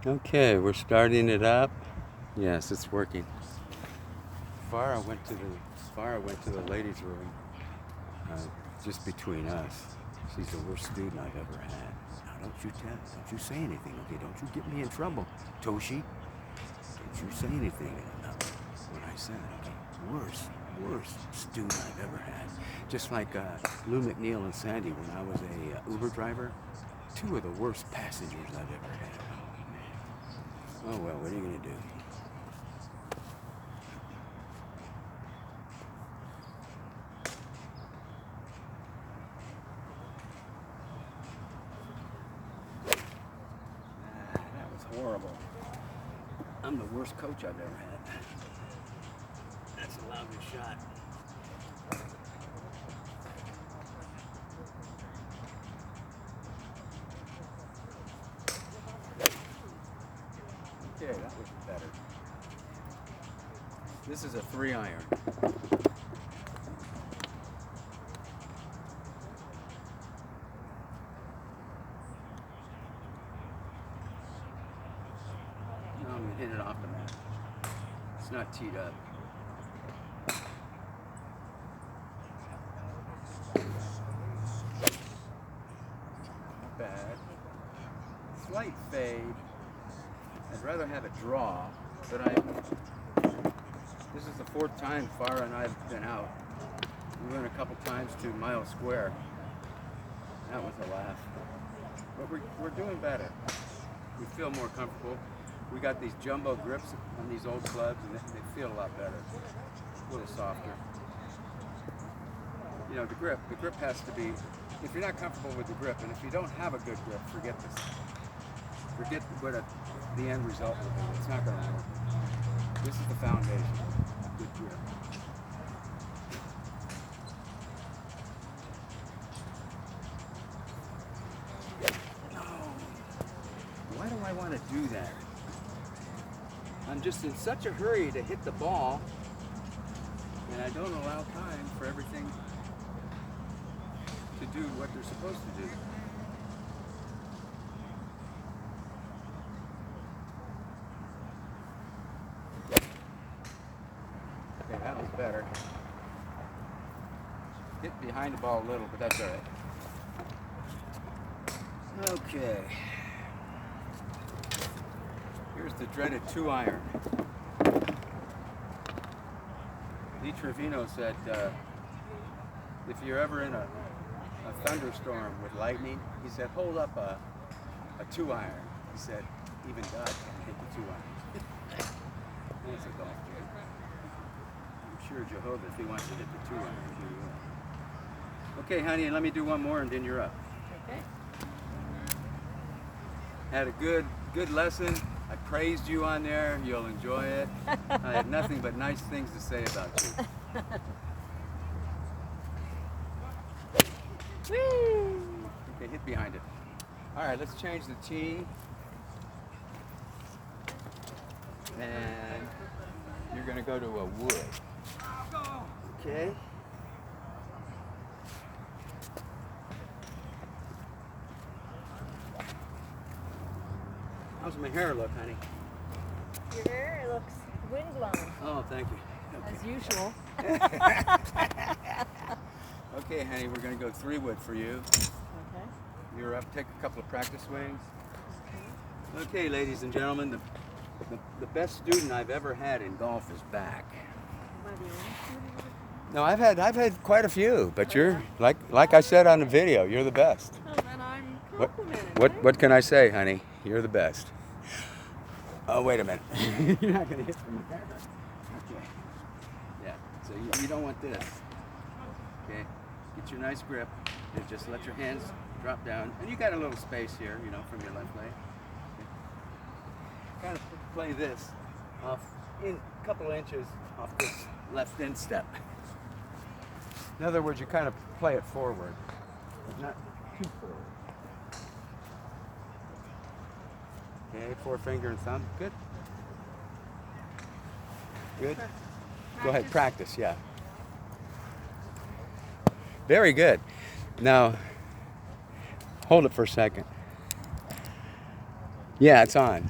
Okay, we're starting it up. Yes, it's working. Farah went to the ladies' room. Just between us, she's the worst student I've ever had. Now don't you say anything, okay? Don't you get me in trouble, Toshi. Don't you say anything about what I said, okay? Worst student I've ever had. Just like Lou McNeil and Sandy when I was a Uber driver. Two of the worst passengers I've ever had. Oh, man. Oh, well, what are you going to do? That was horrible. I'm the worst coach I've ever had. That's a lousy shot. Okay, that was better. This is a 3-iron. No, I'm going to hit it off the mat. It's not teed up. Not bad. Slight fade. I'd rather have a draw, but this is the 4th time Farah and I have been out. We went a couple times to Mile Square. That was a laugh. But we're doing better. We feel more comfortable. We got these jumbo grips on these old clubs, and they feel a lot better. A little softer. You know, the grip has to be, if you're not comfortable with the grip, and if you don't have a good grip, forget this. Forget what the end result will be. It's not going to work. This is the foundation. Good grip. No. Why do I want to do that? I'm just in such a hurry to hit the ball, and I don't allow time for everything to do what they're supposed to do. Okay, that was better. Hit behind the ball a little, but that's all right. Okay. Here's the dreaded 2-iron. Lee Trevino said, if you're ever in a thunderstorm with lightning, he said, hold up a 2-iron. He said, even God can't hit the 2-iron. That's a golf trick. I'm sure Jehovah, if he wants to hit the 2-iron, he will. Okay, honey, let me do one more and then you're up. Okay. Had a good lesson. I praised you on there. You'll enjoy it. I have nothing but nice things to say about you. Whee! Okay, hit behind it. All right, let's change the tee. And you're going to go to a wood. Okay. How's my hair look, honey? Your hair looks windblown, Oh, thank you. as usual. Okay, honey, we're going to go 3-wood for you. Okay. You're up. Take a couple of practice swings. Okay, ladies and gentlemen, the best student I've ever had in golf is back. No, I've had quite a few, but you're like I said on the video, you're the best. Well, then I'm complimented. What can I say, honey? You're the best. Oh, wait a minute. You're not going to hit from there. Okay. Yeah. So you don't want this. Okay. Get your nice grip and just let your hands drop down. And you got a little space here, you know, from your left leg. Okay. Kind of play this off in a couple inches off this left instep. In other words, you kind of play it forward, but not too forward. Okay, 4-finger and thumb. Good. Good. Go ahead, practice, yeah. Very good. Now, hold it for a second. Yeah, it's on.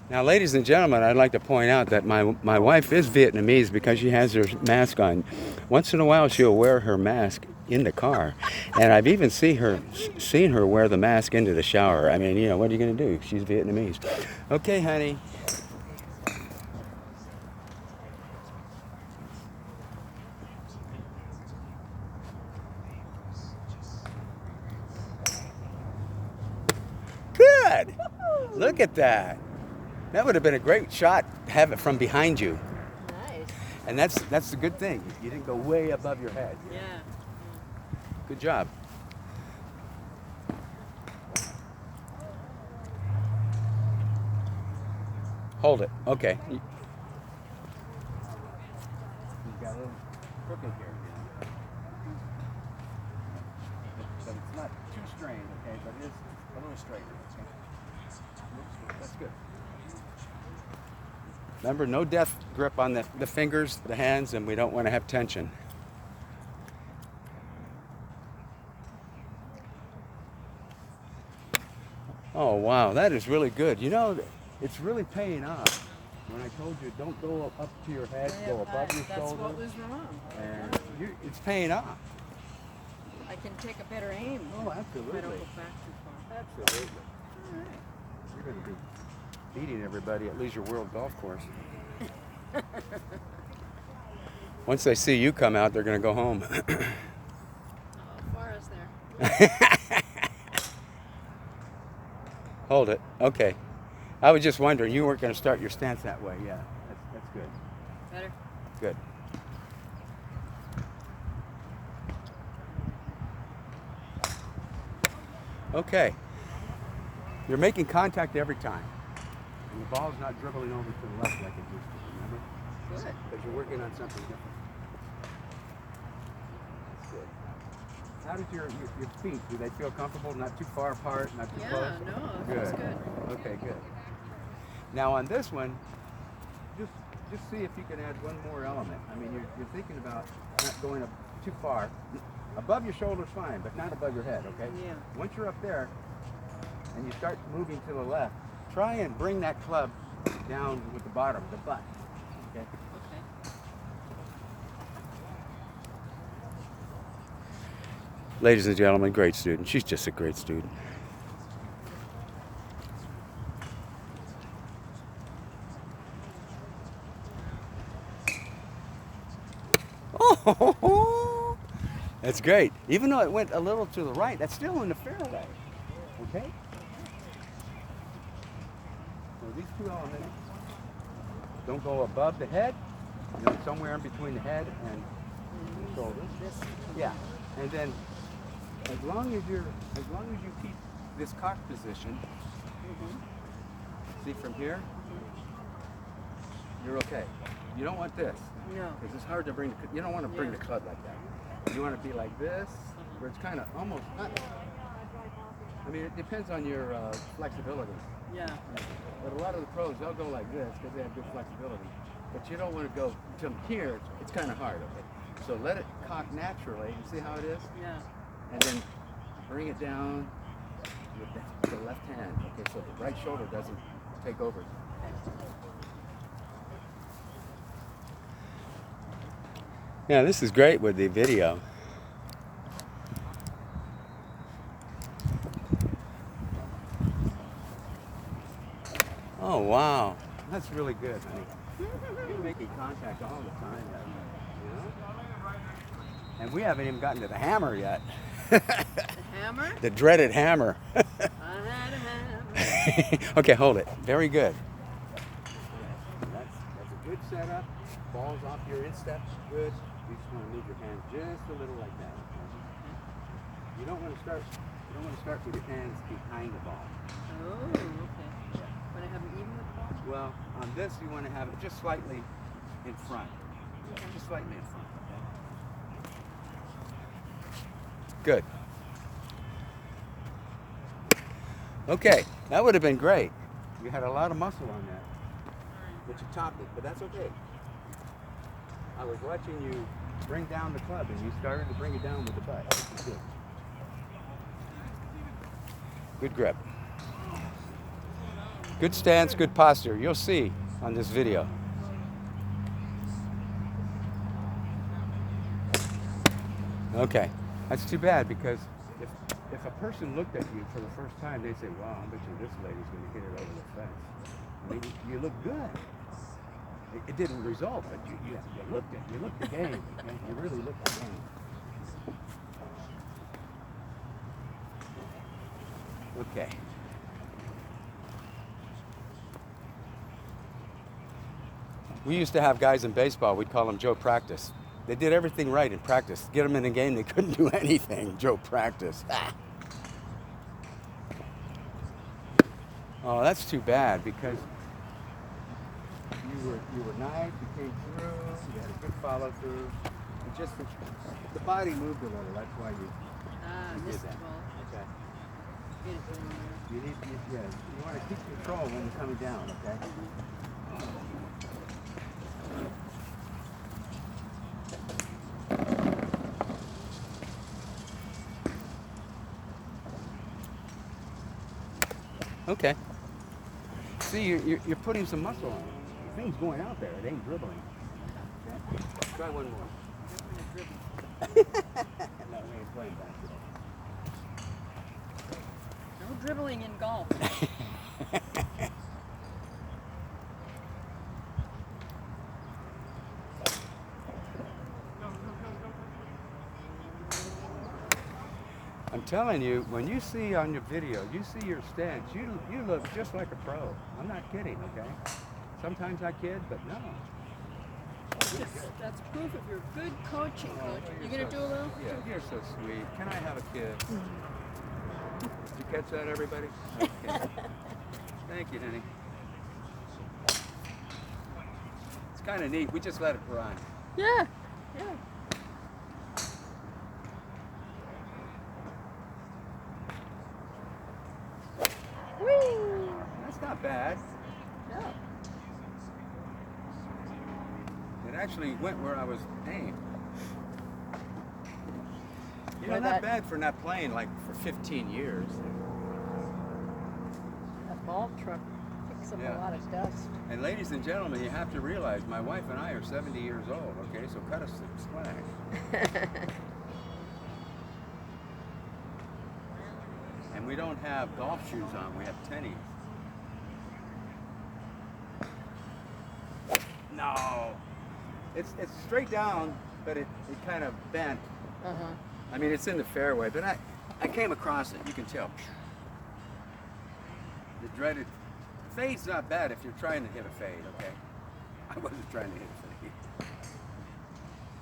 Now, ladies and gentlemen, I'd like to point out that my wife is Vietnamese because she has her mask on. Once in a while, she'll wear her mask in the car, and I've even seen her wear the mask into the shower. I mean, you know, what are you going to do? She's Vietnamese. Okay, honey. Good. Look at that. That would have been a great shot to have it from behind you. Nice. And that's the good thing. You didn't go way above your head. Yeah. Good job. Hold it. Okay. You got a little crooked here. So it's not too strained, okay, but it is a little straighter. Okay? That's good. Remember, no death grip on the fingers, the hands, and we don't want to have tension. Oh, wow, that is really good. You know, it's really paying off. When I told you, don't go up to your head, go above your That's shoulder. what was wrong. And it's paying off. I can take a better aim. Oh, If I absolutely. don't go back too far. Absolutely. All right. You're going to be beating everybody at Leisure World Golf Course. Once they see you come out, they're going to go home. Oh, Forrest there. Hold it. Okay. I was just wondering, you weren't going to start your stance that way. Yeah, that's good. Better? Good. Okay. You're making contact every time. And the ball's not dribbling over to the left like it used to, remember? Good. Because you're working on something different. That's good. How does your feet, do they feel comfortable? Not too far apart, not too close? Yeah, no, it feels good. Okay, good. Now on this one, just see if you can add one more element. I mean, you're thinking about not going up too far. Above your shoulder's fine, but not above your head, okay? Yeah. Once you're up there and you start moving to the left, try and bring that club down with the bottom, the butt, okay? Okay. Ladies and gentlemen, great student. She's just a great student. Oh, that's great. Even though it went a little to the right, that's still in the fairway. Okay? So these two elements don't go above the head, you know, somewhere in between the head and the shoulders. Yeah. And then as long as you keep this cock position, see from here, you're okay. You don't want this. No. Because it's hard to bring, you don't want to bring the club like that. You want to be like this, where it's kind of almost, not, I mean, it depends on your flexibility. Yeah. But a lot of the pros, they'll go like this because they have good flexibility. But you don't want to go to here, it's kind of hard, okay? So let it cock naturally, and see how it is? Yeah. And then bring it down with the left hand, okay? So the right shoulder doesn't take over. Yeah, this is great with the video. Oh, wow. That's really good, honey. You're making contact all the time, you know? And we haven't even gotten to the hammer yet. The hammer? The dreaded hammer. I had a hammer. Okay, hold it. Very good. That's a good setup. Balls off your instep. Good. You just want to move your hands just a little like that. You don't want to start with your hands behind the ball. Oh, okay. When I have an even with the ball? Well, on this you want to have it just slightly in front. Just slightly in front. Okay? Good. Okay, that would have been great. You had a lot of muscle on that. But you topped it, but that's okay. I was watching you bring down the club and you started to bring it down with the butt. This is good. Good grip. Good stance, good posture. You'll see on this video. Okay, that's too bad because if a person looked at you for the first time, they'd say, "Wow, I bet you this lady's going to hit it over the fence." I mean, you look good. It didn't result, but you looked the game. Okay? You really looked the game. Okay. We used to have guys in baseball. We'd call them Joe Practice. They did everything right in practice. Get them in a game, they couldn't do anything. Joe Practice. Ah. Oh, that's too bad because you were nice. You came through. You had a good follow through. It just the body moved a little. That's why you did Missed the that. ball. Okay. Get it going there. You want to keep control when you're coming down. Okay. Okay. See, you're putting some muscle on it. The thing's going out there. It ain't dribbling. Okay. Try one more. No, we ain't playing basketball. No dribbling in golf. I'm telling you, when you see on your video, you see your stance, you look just like a pro. I'm not kidding, okay? Sometimes I kid, but no. That's proof of your good coaching, Coach. You gonna do a little? Yeah, you're so sweet. Can I have a kiss? Did you catch that, everybody? Okay. Thank you, honey. It's kind of neat. We just let it run. Yeah. Yeah. Whee! That's not bad. No. It actually went where I was aimed. You know, Well, not that- bad for not playing like for 15 years. That ball truck picks up Yeah. a lot of dust. And ladies and gentlemen, you have to realize my wife and I are 70 years old, okay? So cut us some slack. And we don't have golf shoes on, we have tennies. No. It's straight down, but it kind of bent. Uh-huh. I mean, it's in the fairway, but I came across it, you can tell. The dreaded fade's not bad if you're trying to hit a fade, okay? I wasn't trying to hit a fade.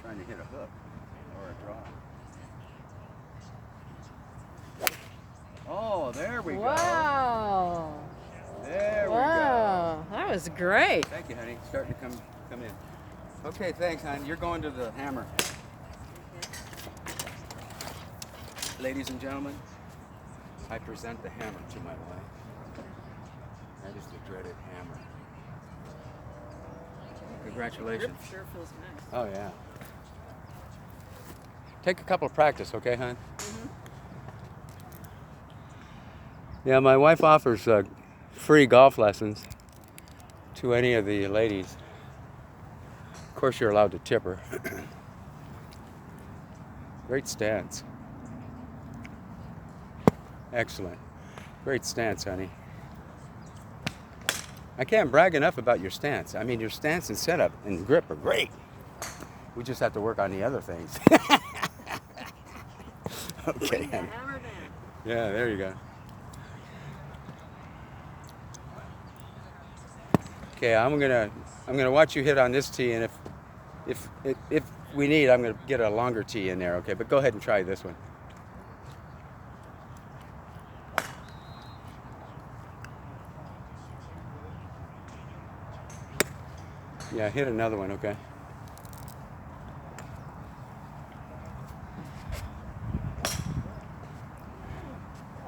Trying to hit a hook or a draw. Oh, there we go. Wow. There we go. Wow. That was great. Thank you, honey. Starting to come in. Okay, thanks, hon. You're going to the hammer. Ladies and gentlemen, I present the hammer to my wife. That is the dreaded hammer. Congratulations. Grip sure feels nice. Oh, yeah. Take a couple of practice, okay, hon? Mm-hmm. Yeah, my wife offers free golf lessons to any of the ladies. Of course, you're allowed to tip her. Great stance. Excellent. Great stance, honey. I can't brag enough about your stance. I mean, your stance and setup and grip are great. We just have to work on the other things. Okay. Bring the honey. hammer down. Yeah, there you go. Okay, I'm gonna watch you hit on this tee, and if we need, I'm gonna get a longer tee in there. Okay, but go ahead and try this one. Yeah, hit another one. Okay.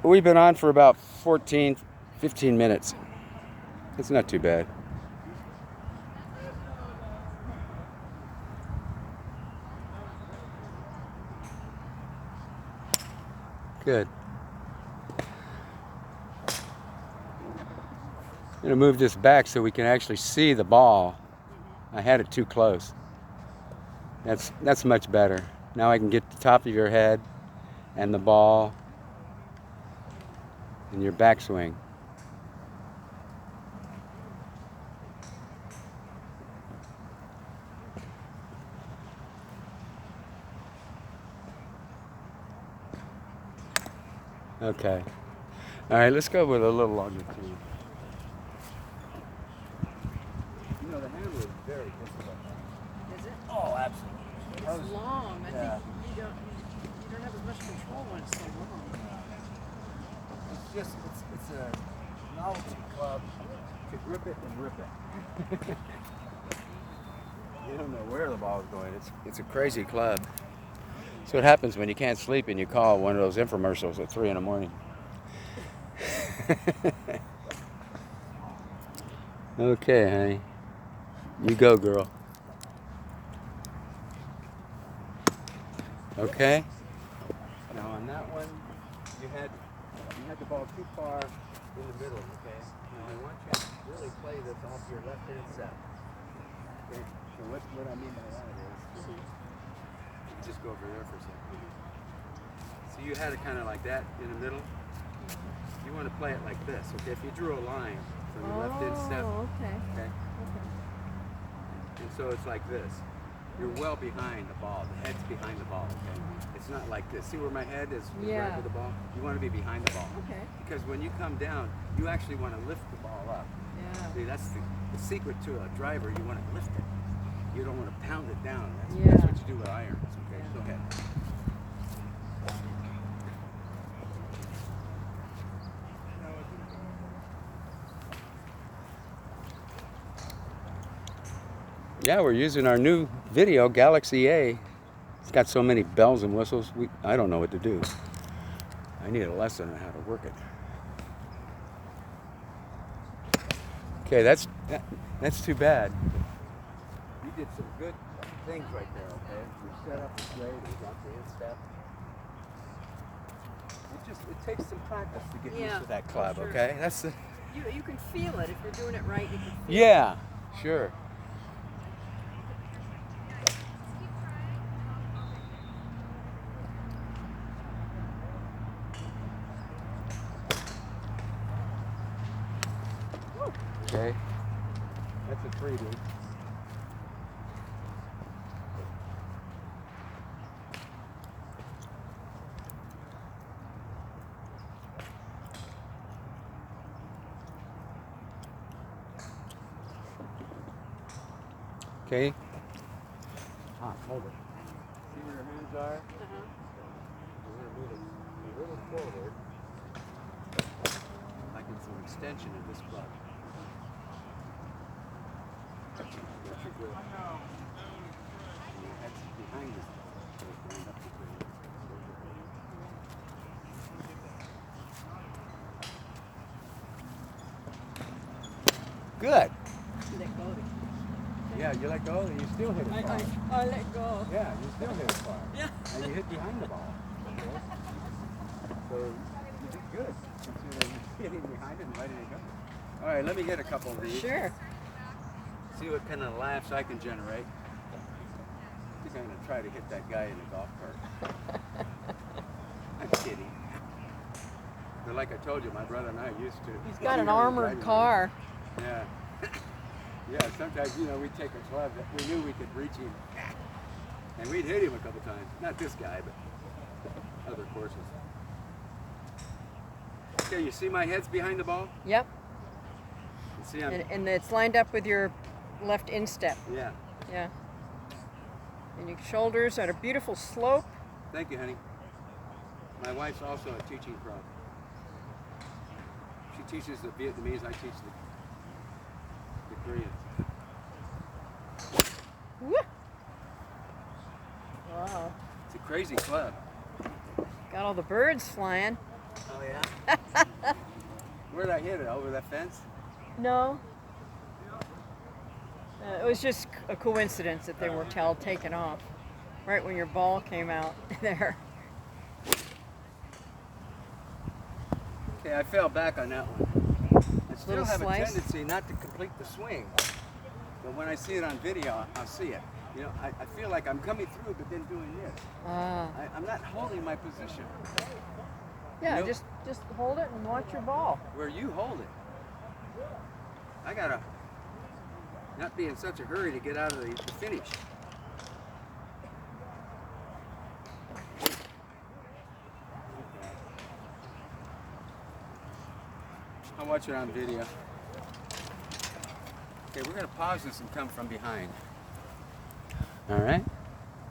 We've been on for about 14, 15 minutes. It's not too bad. Good. I'm gonna move this back so we can actually see the ball. I had it too close. That's much better. Now I can get the top of your head and the ball and your backswing. Okay. All right, let's go with a little longer tee. You know, the handle is very difficult. Is it? Oh, absolutely. It's long. I Yeah. think you don't have as much control when it's so long. It's a novelty club to grip it and rip it. You don't know where the ball is going. It's a crazy club. That's what happens when you can't sleep and you call one of those infomercials at 3 in the morning. Okay, honey. You go, girl. Okay. Now on that one, you had the ball too far in the middle. Okay. Now I want you to really play this off your left hand set. Okay. So what I mean by that is, just go over there for a second. So you had it kind of like that in the middle. You want to play it like this, okay? If you drew a line from your left instep, okay. okay? And so it's like this. You're well behind the ball. The head's behind the ball, okay? It's not like this. See where my head is right with the ball? You want to be behind the ball. Okay. Because when you come down, you actually want to lift the ball up. Yeah. See, that's the secret to a driver. You want to lift it. You don't want to pound it down. That's Yeah. what you do with irons, okay? Yeah. Go ahead. Yeah, we're using our new video, Galaxy A. It's got so many bells and whistles, I don't know what to do. I need a lesson on how to work it. Okay, that's too bad. You did some good things right there, okay? You set up the grade, you got the instep. It takes some practice to get used to that club, sure. okay? That's the You can feel it if you're doing it right. You can feel it. Yeah, sure. Okay, that's a freebie. Okay. Hold it. See where your hands are? We're going to move it a little forward. Like it's an extension of this club. That's your grip. And your head's behind this. So it's going up the grip. Good. You let go. Yeah, you let go and you still hit it far. I let go. Yeah, you still hit it far. Yeah. And you hit behind the ball. Okay? So you did good. Considering you're hitting behind it and letting it go. All right, let me get a couple of these. Sure. See what kind of laughs I can generate. I think I'm going to try to hit that guy in the golf cart. I'm kidding. But like I told you, my brother and I used to. He's got an armored car. Yeah. Yeah, sometimes, we'd take a club that we knew we could reach him. And we'd hit him a couple times. Not this guy, but other courses. Okay, you see my head's behind the ball? Yep. You see And it's lined up with your left instep. Yeah. Yeah. And your shoulders at a beautiful slope. Thank you, honey. My wife's also a teaching pro. She teaches the Vietnamese, I teach the Korean. Woo! Wow. It's a crazy club. Got all the birds flying. Oh, yeah? Where'd I hit it? Over that fence? No. It was just a coincidence that they were taken off right when your ball came out there. Okay, I fell back on that one. That's still Little have slice? a tendency not to complete the swing. But when I see it on video, I'll see it. You know, I feel like I'm coming through, but then doing this. I'm not holding my position. Yeah, Nope. just hold it and watch your ball. Where you hold it. I gotta not be in such a hurry to get out of the finish. I'll watch it on video. Okay, we're gonna pause this and come from behind. All right.